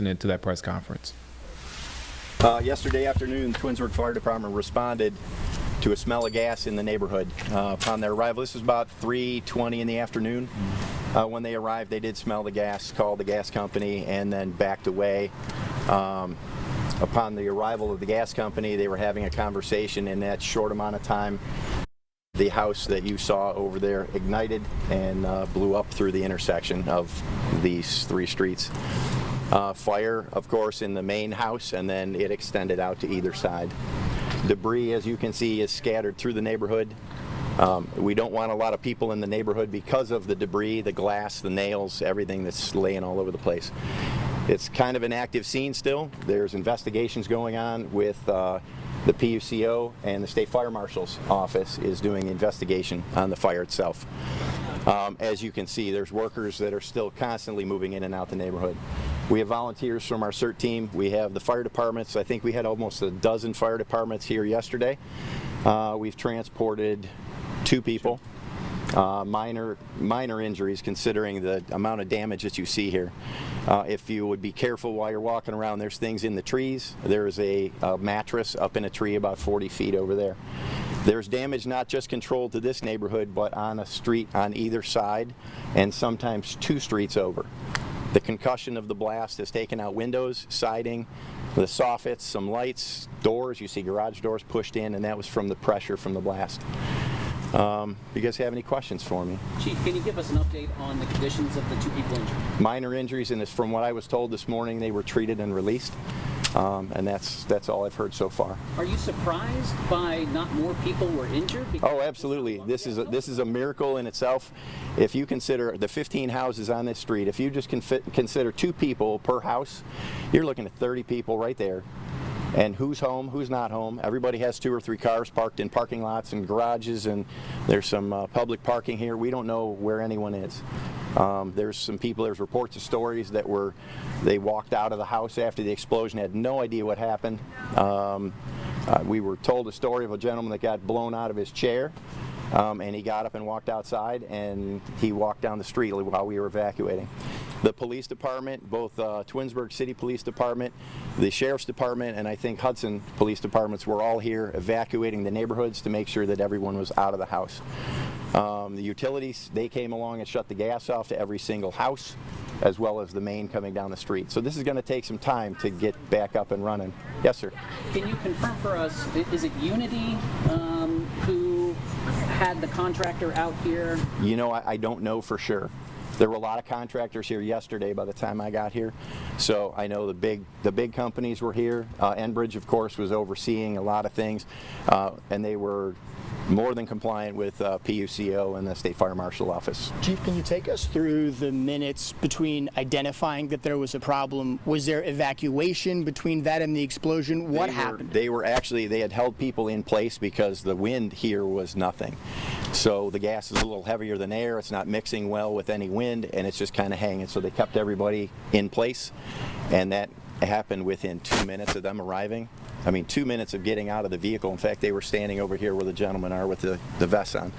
into that press conference? Yesterday afternoon, Twinsburg Fire Department responded to a smell of gas in the neighborhood. Upon their arrival, this was about 3:20 in the afternoon. When they arrived, they did smell the gas, called the gas company, and then backed away. Upon the arrival of the gas company, they were having a conversation. In that short amount of time, the house that you saw over there ignited and blew up through the intersection of these three streets. Fire, of course, in the main house, and then it extended out to either side. Debris, as you can see, is scattered through the neighborhood. We don't want a lot of people in the neighborhood because of the debris, the glass, the nails, everything that's laying all over the place. It's kind of an active scene still. There's investigations going on with the PUCO, and the State Fire Marshal's office is doing investigation on the fire itself. As you can see, there's workers that are still constantly moving in and out the neighborhood. We have volunteers from our CERT team. We have the fire departments. I think we had almost a dozen fire departments here yesterday. We've transported 2 people. Minor injuries considering the amount of damage that you see here. If you would be careful while you're walking around, there's things in the trees. There's a mattress up in a tree about 40 feet over there. There's damage not just controlled to this neighborhood, but on a street on either side, and sometimes 2 streets over. The concussion of the blast has taken out windows, siding, the soffits, some lights, doors. You see garage doors pushed in, and that was from the pressure from the blast. You guys have any questions for me? Chief, can you give us an update on the conditions of the 2 people injured? Minor injuries, and from what I was told this morning, they were treated and released. And that's all I've heard so far. Are you surprised by not more people were injured? Oh, absolutely. This is a miracle in itself. If you consider the 15 houses on this street, if you just consider 2 people per house, you're looking at 30 people right there. And who's home, who's not home. Everybody has 2 or 3 cars parked in parking lots and garages, and there's some public parking here. We don't know where anyone is. There's some people, there's reports of stories that they walked out of the house after the explosion, had no idea what happened. We were told a story of a gentleman that got blown out of his chair, and he got up and walked outside, and he walked down the street while we were evacuating. The police department, both Twinsburg City Police Department, the Sheriff's Department, and I think Hudson Police Departments were all here evacuating the neighborhoods to make sure that everyone was out of the house. The utilities, they came along and shut the gas off to every single house, as well as the main coming down the street. So this is going to take some time to get back up and running. Yes, sir. Can you confirm for us, is it Unity who had the contractor out here? You know, I don't know for sure. There were a lot of contractors here yesterday by the time I got here, so I know the big companies were here. Enbridge, of course, was overseeing a lot of things, and they were more than compliant with PUCO and the State Fire Marshal Office. Chief, can you take us through the minutes between identifying that there was a problem? Was there evacuation between that and the explosion? What happened? They had held people in place because the wind here was nothing. So the gas is a little heavier than air, it's not mixing well with any wind, and it's just kind of hanging. So they kept everybody in place, and that happened within 2 minutes of them arriving. I mean, 2 minutes of getting out of the vehicle. In fact, they were standing over here where the gentlemen are with the vests on,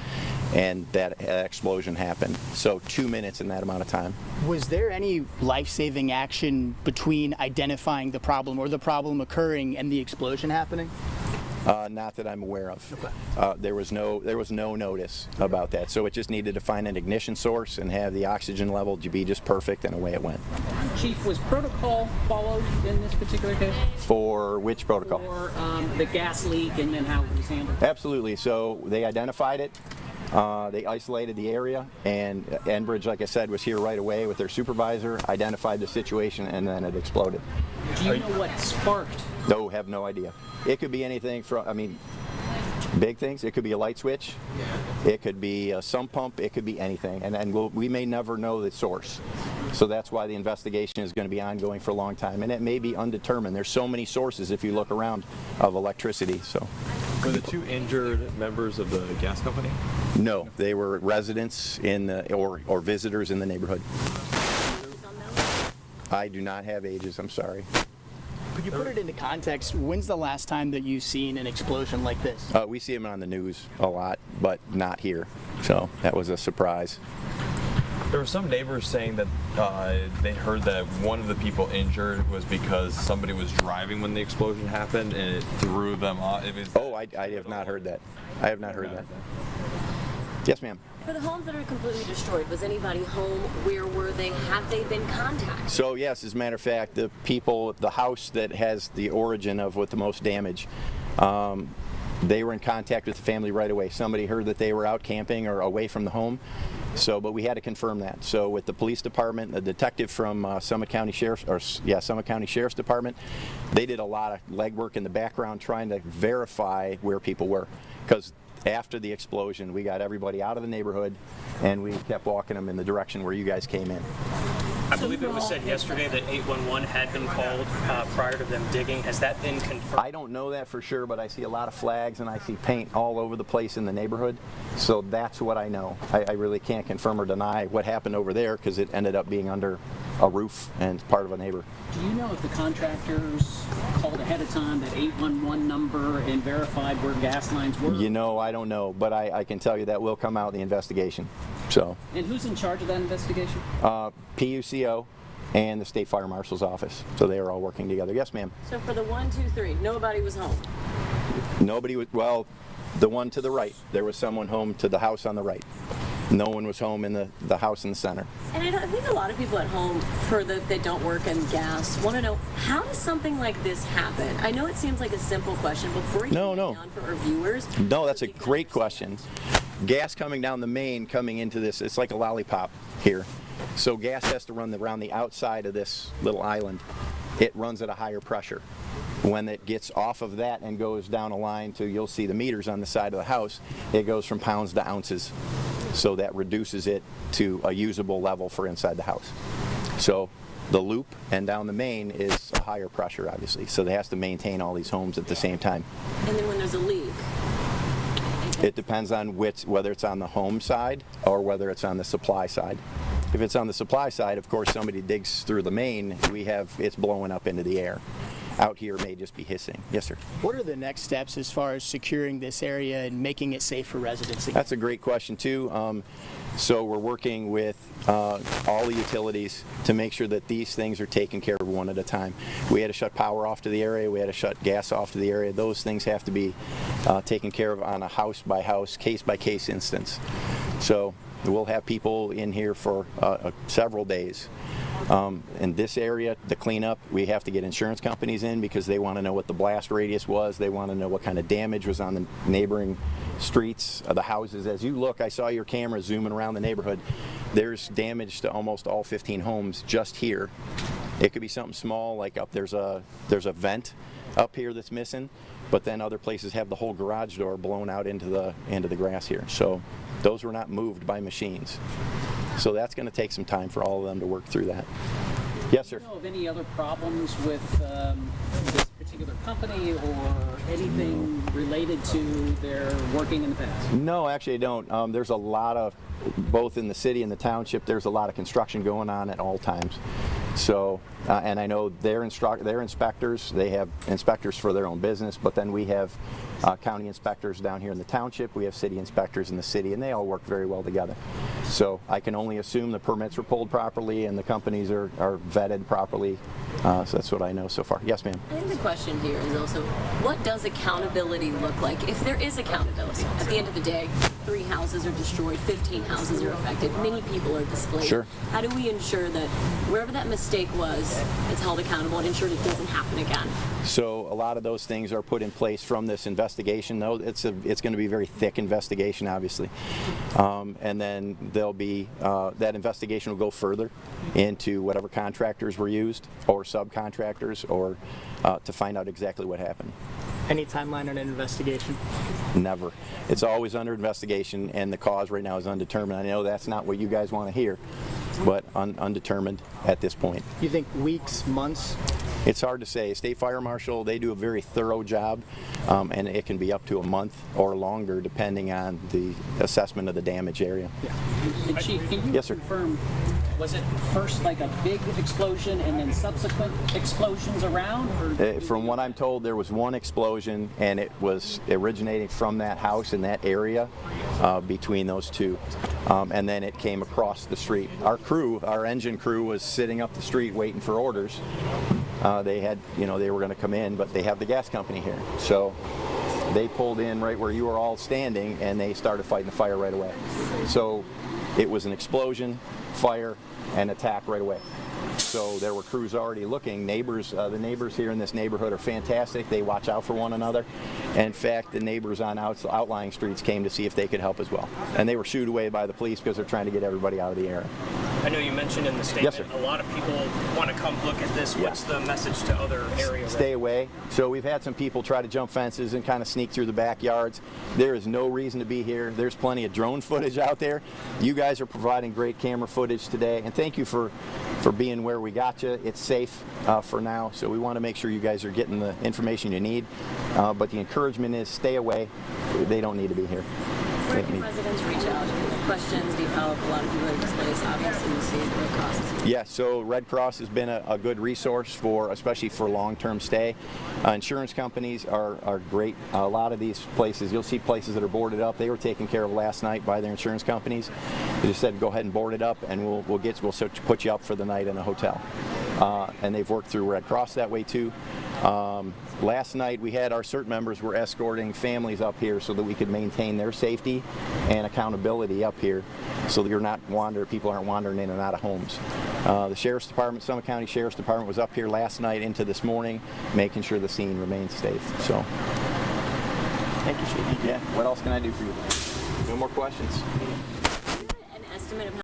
and that explosion happened. So 2 minutes in that amount of time. Was there any life-saving action between identifying the problem or the problem occurring and the explosion happening? Not that I'm aware of. There was no notice about that. So it just needed to find an ignition source and have the oxygen level to be just perfect, and away it went. Chief, was protocol followed in this particular case? For which protocol? For the gas leak and then how it was handled? Absolutely. So they identified it. They isolated the area, and Enbridge, like I said, was here right away with their supervisor, identified the situation, and then it exploded. Do you know what sparked? No, have no idea. It could be anything from, big things. It could be a light switch. It could be a sump pump. It could be anything. And we may never know the source. So that's why the investigation is going to be ongoing for a long time. And it may be undetermined. There's so many sources, if you look around, of electricity. So. Were the 2 injured members of the gas company? No, they were residents or visitors in the neighborhood. I do not have ages, I'm sorry. Could you put it into context? When's the last time that you've seen an explosion like this? We see them on the news a lot, but not here. So that was a surprise. There were some neighbors saying that they heard that one of the people injured was because somebody was driving when the explosion happened and it threw them off. I have not heard that. I have not heard that. Yes, ma'am. For the homes that are completely destroyed, was anybody home? Where were they? Have they been contacted? So yes, as a matter of fact, the house that has the origin of with the most damage, they were in contact with the family right away. Somebody heard that they were out camping or away from the home. But we had to confirm that. So with the police department, the detective from Summit County Sheriff's Department, they did a lot of legwork in the background trying to verify where people were. Because after the explosion, we got everybody out of the neighborhood and we kept walking them in the direction where you guys came in. I believe it was said yesterday that 811 had been called prior to them digging. Has that been confirmed? I don't know that for sure, but I see a lot of flags and I see paint all over the place in the neighborhood. So that's what I know. I really can't confirm or deny what happened over there because it ended up being under a roof and part of a neighbor. Do you know if the contractors called ahead of time that 811 number and verified where gas lines were? You know, I don't know, but I can tell you that will come out in the investigation. So. And who's in charge of that investigation? PUCO and the State Fire Marshal's office. So they are all working together. Yes, ma'am. So for the 1, 2, 3, nobody was home. Nobody was, well, the one to the right. There was someone home to the house on the right. No one was home in the house in the center. And I think a lot of people at home, that don't work in gas, want to know, how does something like this happen? I know it seems like a simple question, but break it down for our viewers. No, that's a great question. Gas coming down the main, coming into this, it's like a lollipop here. So gas has to run around the outside of this little island. It runs at a higher pressure. When it gets off of that and goes down a line to, you'll see the meters on the side of the house, it goes from pounds to ounces. So that reduces it to a usable level for inside the house. So the loop and down the main is a higher pressure, obviously. So they have to maintain all these homes at the same time. And then when there's a leak? It depends on whether it's on the home side or whether it's on the supply side. If it's on the supply side, of course, somebody digs through the main, it's blowing up into the air. Out here it may just be hissing. Yes, sir. What are the next steps as far as securing this area and making it safe for residents? That's a great question too. So we're working with all the utilities to make sure that these things are taken care of one at a time. We had to shut power off to the area. We had to shut gas off to the area. Those things have to be taken care of on a house by house, case by case instance. So we'll have people in here for several days. In this area, the cleanup, we have to get insurance companies in because they want to know what the blast radius was. They want to know what kind of damage was on the neighboring streets, the houses. As you look, I saw your camera zooming around the neighborhood. There's damage to almost all 15 homes just here. It could be something small, like up there's a vent up here that's missing, but then other places have the whole garage door blown out into the grass here. So those were not moved by machines. So that's going to take some time for all of them to work through that. Yes, sir. Do you know of any other problems with this particular company or anything related to their working in the past? No, actually I don't. There's a lot of, both in the city and the township, there's a lot of construction going on at all times. So, and I know their inspectors, they have inspectors for their own business, but then we have county inspectors down here in the township, we have city inspectors in the city, and they all work very well together. So I can only assume the permits were pulled properly and the companies are vetted properly. So that's what I know so far. Yes, ma'am. I think the question here is also, what does accountability look like? If there is accountability, at the end of the day, 3 houses are destroyed, 15 houses are affected, many people are displaced. Sure. How do we ensure that wherever that mistake was, it's held accountable and ensure it doesn't happen again? So a lot of those things are put in place from this investigation, though. It's going to be a very thick investigation, obviously. And then there'll be, that investigation will go further into whatever contractors were used or subcontractors or to find out exactly what happened. Any timeline on an investigation? Never. It's always under investigation, and the cause right now is undetermined. I know that's not what you guys want to hear, but undetermined at this point. You think weeks, months? It's hard to say. State Fire Marshal, they do a very thorough job, and it can be up to a month or longer depending on the assessment of the damage area. And Chief, can you Yes, sir. confirm, was it first like a big explosion and then subsequent explosions around? Or From what I'm told, there was one explosion, and it was originating from that house in that area between those two. And then it came across the street. Our crew, our engine crew, was sitting up the street waiting for orders. They had, they were going to come in, but they have the gas company here. So they pulled in right where you were all standing, and they started fighting the fire right away. So it was an explosion, fire, and attack right away. So there were crews already looking. Neighbors, the neighbors here in this neighborhood are fantastic. They watch out for one another. And in fact, the neighbors on outlying streets came to see if they could help as well. And they were shooed away by the police because they're trying to get everybody out of the area. I know you mentioned in the statement, Yes, sir. a lot of people want to come look at this. Yeah. What's the message to other areas? Stay away. So we've had some people try to jump fences and kind of sneak through the backyards. There is no reason to be here. There's plenty of drone footage out there. You guys are providing great camera footage today, and thank you for being where we got you. It's safe for now, so we want to make sure you guys are getting the information you need. But the encouragement is stay away. They don't need to be here. Where can residents reach out? Questions, need help? A lot of people are displaced. Obviously, you see Red Cross is here. Yeah, so Red Cross has been a good resource especially for long-term stay. Insurance companies are great. A lot of these places, you'll see places that are boarded up. They were taken care of last night by their insurance companies. They just said go ahead and board it up, and we'll put you up for the night in a hotel. And they've worked through Red Cross that way too. Last night we had our CERT members were escorting families up here so that we could maintain their safety and accountability up here, so that people aren't wandering in and out of homes. The Sheriff's Department, Summit County Sheriff's Department, was up here last night into this morning, making sure the scene remains safe. So, thank you, Chief. Yeah. What else can I do for you? No more questions? An estimate of how